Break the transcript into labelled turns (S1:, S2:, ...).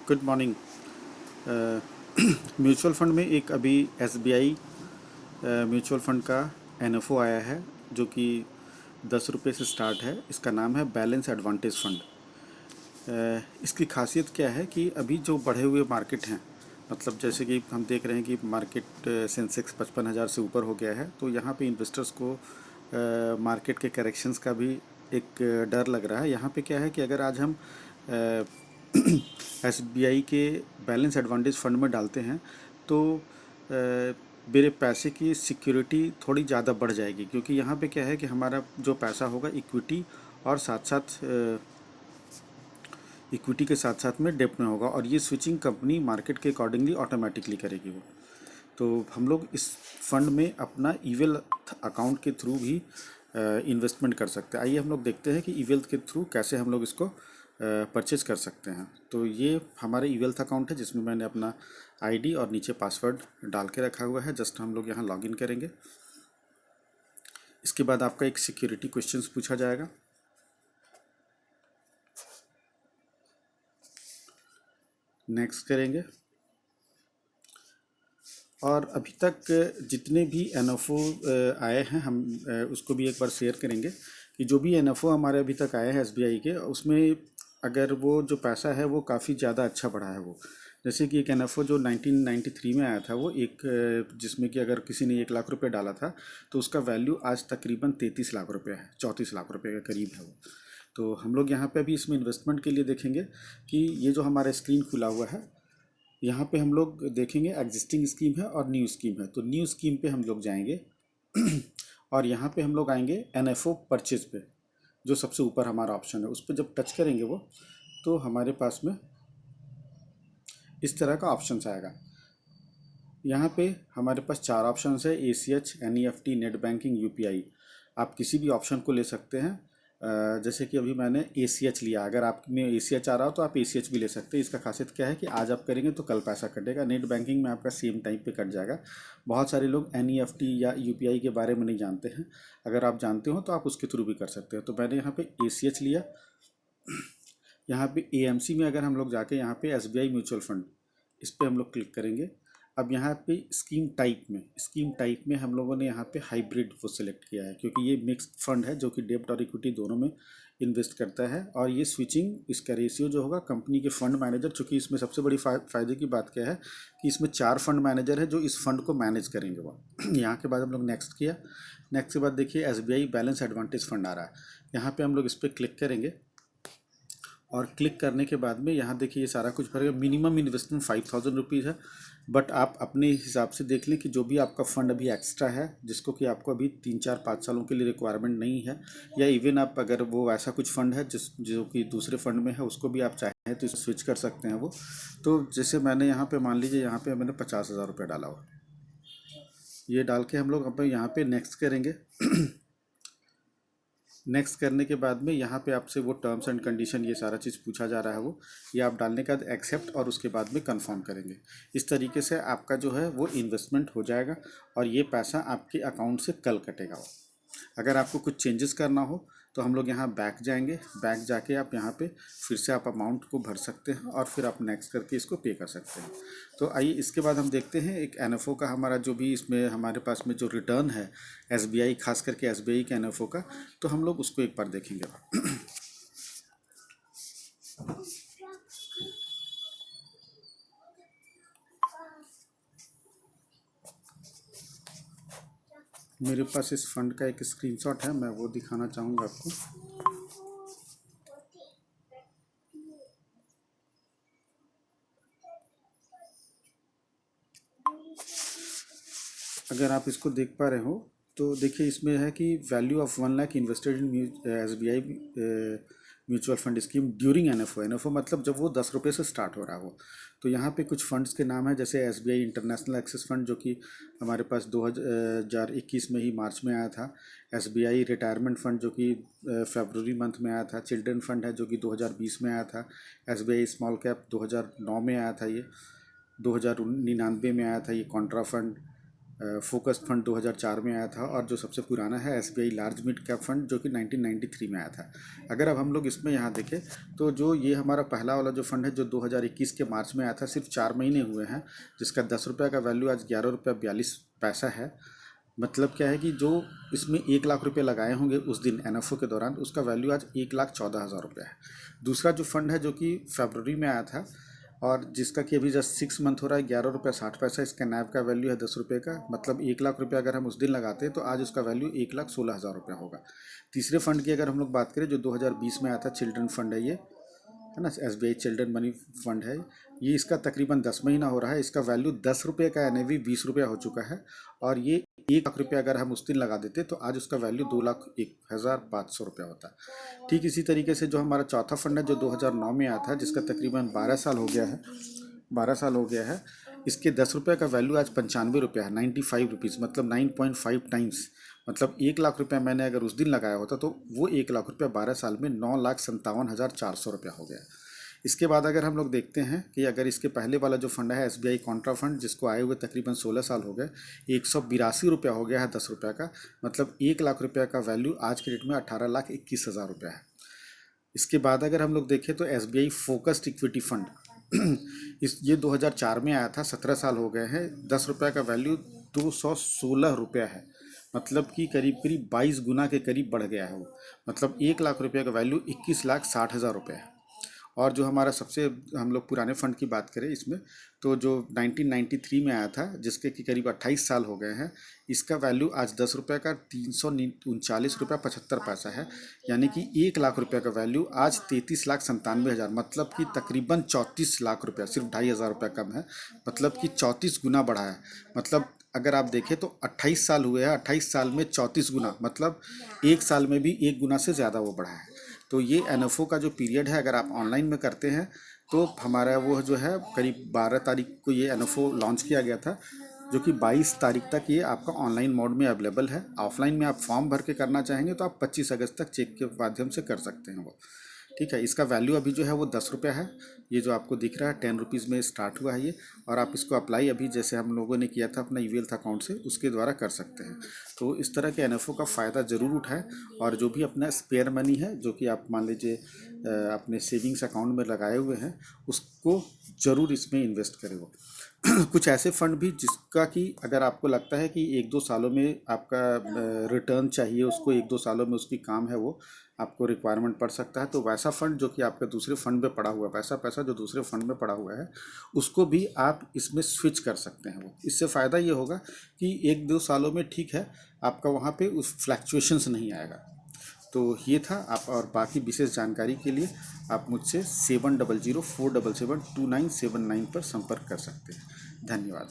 S1: Good morning. Mutual fund में एक अभी एसबीआई म्यूचुअल फंड का एनएफओ आया है जो कि 10 रुपये से स्टार्ट है। इसका नाम है बैलेंस एडवांटेज फंड। इसकी खासियत क्या है कि अभी जो बढ़े हुए मार्केट हैं, मतलब जैसे कि हम देख रहे हैं कि मार्केट सेंसेक्स 55,000 से ऊपर हो गया है, तो यहाँ पे इन्वेस्टर्स को मार्केट के करेक्शंस का भी एक डर लग रहा है। यहाँ पे क्या है कि अगर आज हम एसबीआई के बैलेंस एडवांटेज फंड में डालते हैं तो मेरे पैसे की सिक्योरिटी थोड़ी ज़्यादा बढ़ जाएगी, क्योंकि यहाँ पे क्या है कि हमारा जो पैसा होगा इक्विटी और इक्विटी के साथ साथ में डेप्ट में होगा, और ये स्विचिंग कंपनी मार्केट के अकॉर्डिंगली ऑटोमेटिकली करेगी वो। तो हम लोग इस फंड में अपना ईवेल्थ अकाउंट के थ्रू भी इन्वेस्टमेंट कर सकते हैं। आइए हम लोग देखते हैं कि ईवेल्थ के थ्रू कैसे हम लोग इसको परचेज कर सकते हैं। तो ये हमारे ईवेल्थ अकाउंट है जिसमें मैंने अपना आईडी और नीचे पासवर्ड डाल के रखा हुआ है। जस्ट हम लोग यहाँ लॉगिन करेंगे। इसके बाद आपका एक सिक्योरिटी क्वेश्चंस पूछा जाएगा। नेक्स्ट करेंगे। और अभी तक जितने भी एनएफओ आए हैं हम उसको भी एक बार शेयर करेंगे कि जो भी एनएफओ हमारे अभी तक आए हैं एसबीआई के, उसमें अगर वो जो पैसा है वो काफ़ी ज़्यादा अच्छा बढ़ा है। वो जैसे कि एक एनएफओ जो 1993 में आया था, वो एक जिसमें कि अगर किसी ने 1 लाख रुपए डाला था तो उसका वैल्यू आज तकरीबन 33 लाख रुपए है, 34 लाख रुपए के करीब है वो। तो हम लोग यहाँ पे अभी इसमें इन्वेस्टमेंट के लिए देखेंगे कि ये जो हमारा स्क्रीन खुला हुआ है, यहाँ पे हम लोग देखेंगे एग्जिस्टिंग स्कीम है और न्यू स्कीम है। तो न्यू स्कीम पे हम लोग जाएंगे और यहाँ पे हम लोग आएंगे एनएफओ परचेज पे, जो सबसे ऊपर हमारा ऑप्शन है। उस पर जब टच करेंगे वो, तो हमारे पास में इस तरह का ऑप्शन आएगा। यहाँ पे हमारे पास 4 ऑप्शन है: ACH, NEFT, net banking, UPI. आप किसी भी ऑप्शन को ले सकते हैं। जैसे कि अभी मैंने एसीएच लिया। अगर आप में एसीएच आ रहा हो तो आप एसीएच भी ले सकते हैं। इसका खासियत क्या है कि आज आप करेंगे तो कल पैसा कटेगा। नेट बैंकिंग में आपका सेम टाइम पे कट जाएगा। बहुत सारे लोग एनईएफटी या यूपीआई के बारे में नहीं जानते हैं। अगर आप जानते हो तो आप उसके थ्रू भी कर सकते हो। तो मैंने यहाँ पे एसीएच लिया। यहाँ पे एएमसी में अगर हम लोग जाके यहाँ पे एसबीआई म्यूचुअल फंड, इस पर हम लोग क्लिक करेंगे। अब यहाँ पे स्कीम टाइप में हम लोगों ने यहाँ पे हाइब्रिड वो सिलेक्ट किया है, क्योंकि ये मिक्स्ड फंड है जो कि डेब्ट और इक्विटी दोनों में इन्वेस्ट करता है। और ये स्विचिंग, इसका रेशियो जो होगा कंपनी के फंड मैनेजर, चूँकि इसमें सबसे बड़ी फ़ायदे की बात क्या है कि इसमें 4 फंड मैनेजर है जो इस फंड को मैनेज करेंगे वो। यहाँ के बाद हम लोग नेक्स्ट किया। नेक्स्ट के बाद देखिए एसबीआई बैलेंस एडवांटेज फंड आ रहा है। यहाँ पर हम लोग इस पर क्लिक करेंगे और क्लिक करने के बाद में यहाँ देखिए ये सारा कुछ भरेगा। मिनिमम इन्वेस्टमेंट 5,000 रुपीज़ है, बट आप अपने हिसाब से देख लें कि जो भी आपका फ़ंड अभी एक्स्ट्रा है, जिसको कि आपको अभी 3 4 5 सालों के लिए रिक्वायरमेंट नहीं है, या इवन आप अगर वो ऐसा कुछ फ़ंड है जो कि दूसरे फ़ंड में है, उसको भी आप चाहें तो स्विच कर सकते हैं वो। तो जैसे मैंने यहाँ पे मान लीजिए यहाँ पे मैंने 50,000 रुपये डाला हुआ। ये डाल के हम लोग अब यहाँ पे नेक्स्ट करेंगे। नेक्स्ट करने के बाद में यहाँ पे आपसे वो टर्म्स एंड कंडीशन, ये सारा चीज़ पूछा जा रहा है वो, ये आप डालने के बाद एक्सेप्ट और उसके बाद में कंफर्म करेंगे। इस तरीके से आपका जो है वो इन्वेस्टमेंट हो जाएगा और ये पैसा आपके अकाउंट से कल कटेगा वो। अगर आपको कुछ चेंजेस करना हो तो हम लोग यहाँ बैक जाएंगे। बैक जाके आप यहाँ पे फिर से आप अमाउंट को भर सकते हैं और फिर आप नेक्स्ट करके इसको पे कर सकते हैं। तो आइए इसके बाद हम देखते हैं एक एनएफओ का हमारा जो भी इसमें हमारे पास में जो रिटर्न है एसबीआई, खास करके एसबीआई के एनएफओ का, तो हम लोग उसको एक बार देखेंगे। मेरे पास इस फंड का एक स्क्रीनशॉट है, मैं वो दिखाना चाहूँगा आपको। अगर आप इसको देख पा रहे हो तो देखिए इसमें है कि value of 1 lakh invested in SBI mutual fund scheme during NFO मतलब जब वो 10 रुपये से स्टार्ट हो रहा हो। तो यहाँ पे कुछ फंड्स के नाम है, जैसे एसबीआई इंटरनेशनल एक्सेस फंड जो कि हमारे पास 2021 में ही मार्च में आया था। एसबीआई रिटायरमेंट फंड जो कि फरवरी मंथ में आया था। चिल्ड्रन फंड है जो कि 2020 में आया था। एसबीआई स्मॉल कैप 2009 में आया था। ये 2099 में आया था ये कॉन्ट्रा फंड। फोकस फंड 2004 में आया था, और जो सबसे पुराना है SBI large mid cap fund जो कि 1993 में आया था। अगर अब हम लोग इसमें यहाँ देखें तो जो ये हमारा पहला वाला जो फंड है जो 2021 के मार्च में आया था, सिर्फ 4 महीने हुए हैं, जिसका 10 रुपये का वैल्यू आज 11 रुपये 42 पैसा है। मतलब क्या है कि जो इसमें 1 लाख रुपए लगाए होंगे उस दिन एनएफओ के दौरान, उसका वैल्यू आज 1,14,000 रुपये है। दूसरा जो फंड है जो कि फरवरी में आया था और जिसका कि अभी जस्ट 6 मंथ हो रहा है, 11 रुपये 60 पैसा, इसका नैब का वैल्यू है 10 रुपये का। मतलब 1 लाख रुपये अगर हम उस दिन लगाते हैं तो आज उसका वैल्यू 1,16,000 रुपये होगा। तीसरे फंड की अगर हम लोग बात करें जो 2020 में आया था, चिल्ड्रन फंड है ये, है ना, एसबीआई चिल्ड्रन मनी फंड है ये। इसका तकरीबन 10 महीना हो रहा है, इसका वैल्यू 10 रुपये का एनएवी 20 रुपया हो चुका है, और ये 1 लाख रुपये अगर हम उस दिन लगा देते तो आज उसका वैल्यू 2,01,500 रुपया होता। ठीक इसी तरीके से जो हमारा चौथा फंड है जो 2009 में आया था, जिसका तकरीबन 12 साल हो गया है, 12 साल हो गया है, इसके 10 रुपये का वैल्यू आज 95 रुपया है, 95 रुपीज़, मतलब 9.5 टाइम्स। मतलब 1 लाख रुपया मैंने अगर उस दिन लगाया होता तो वो 1 लाख रुपया 12 साल में 9,57,400 रुपया हो गया। इसके बाद अगर हम लोग देखते हैं कि अगर इसके पहले वाला जो फंड है एसबीआई कॉन्ट्रा फंड, जिसको आए हुए तकरीबन 16 साल हो गए, 182 रुपया हो गया है 10 रुपये का। मतलब 1 लाख रुपया का वैल्यू आज के डेट में 18,21,000 रुपया है। इसके बाद अगर हम लोग देखें तो एसबीआई फोकस्ड इक्विटी फंड ये 2004 में आया था, 17 साल हो गए हैं, 10 रुपये का वैल्यू 216 रुपया है। मतलब कि करीब करीब 22 गुना के करीब बढ़ गया है वो। मतलब 1 लाख रुपये का वैल्यू 21,60,000 रुपये है। और जो हमारा सबसे हम लोग पुराने फंड की बात करें इसमें, तो जो 1993 में आया था, जिसके कि करीब 28 साल हो गए हैं, इसका वैल्यू आज 10 रुपये का 339 रुपया 75 पैसा है। यानी कि 1 लाख रुपये का वैल्यू आज 33,97,000, मतलब कि तकरीबन 34 लाख रुपया, सिर्फ 2,500 रुपया कम है। मतलब कि 34 गुना बढ़ा है। मतलब अगर आप देखें तो 28 साल हुए हैं, 28 साल में 34 गुना, मतलब एक साल में भी 1 गुना से ज़्यादा वो बढ़ा है। तो ये एनएफओ का जो पीरियड है अगर आप ऑनलाइन में करते हैं तो हमारा वो जो है करीब 12 तारीख को ये एनएफओ लॉन्च किया गया था, जो कि 22 तारीख तक ये आपका ऑनलाइन मोड में अवेलेबल है। ऑफलाइन में आप फॉर्म भर के करना चाहेंगे तो आप 25 अगस्त तक चेक के माध्यम से कर सकते हैं वो। ठीक है, इसका वैल्यू अभी जो है वो 10 रुपया है। ये जो आपको दिख रहा है 10 रुपीज़ में स्टार्ट हुआ है ये, और आप इसको अप्लाई अभी जैसे हम लोगों ने किया था अपना ईवेल्थ अकाउंट से, उसके द्वारा कर सकते हैं। तो इस तरह के एनएफओ का फ़ायदा ज़रूर उठाएं, और जो भी अपना स्पेयर मनी है जो कि आप मान लीजिए अपने सेविंग्स अकाउंट में लगाए हुए हैं, उसको ज़रूर इसमें इन्वेस्ट करें वो। कुछ ऐसे फंड भी जिसका कि अगर आपको लगता है कि 1-2 सालों में आपका रिटर्न चाहिए उसको, 1-2 सालों में उसकी काम है वो आपको रिक्वायरमेंट पड़ सकता है, तो वैसा फंड जो कि आपके दूसरे फंड में पड़ा हुआ है, वैसा पैसा जो दूसरे फंड में पड़ा हुआ है, उसको भी आप इसमें स्विच कर सकते हैं वो। इससे फ़ायदा ये होगा कि 1-2 सालों में ठीक है आपका वहाँ पे उस फ्लैक्चुएशंस नहीं आएगा। तो ये था आप, और बाकी विशेष जानकारी के लिए आप मुझसे 7004772979 पर संपर्क कर सकते हैं। धन्यवाद।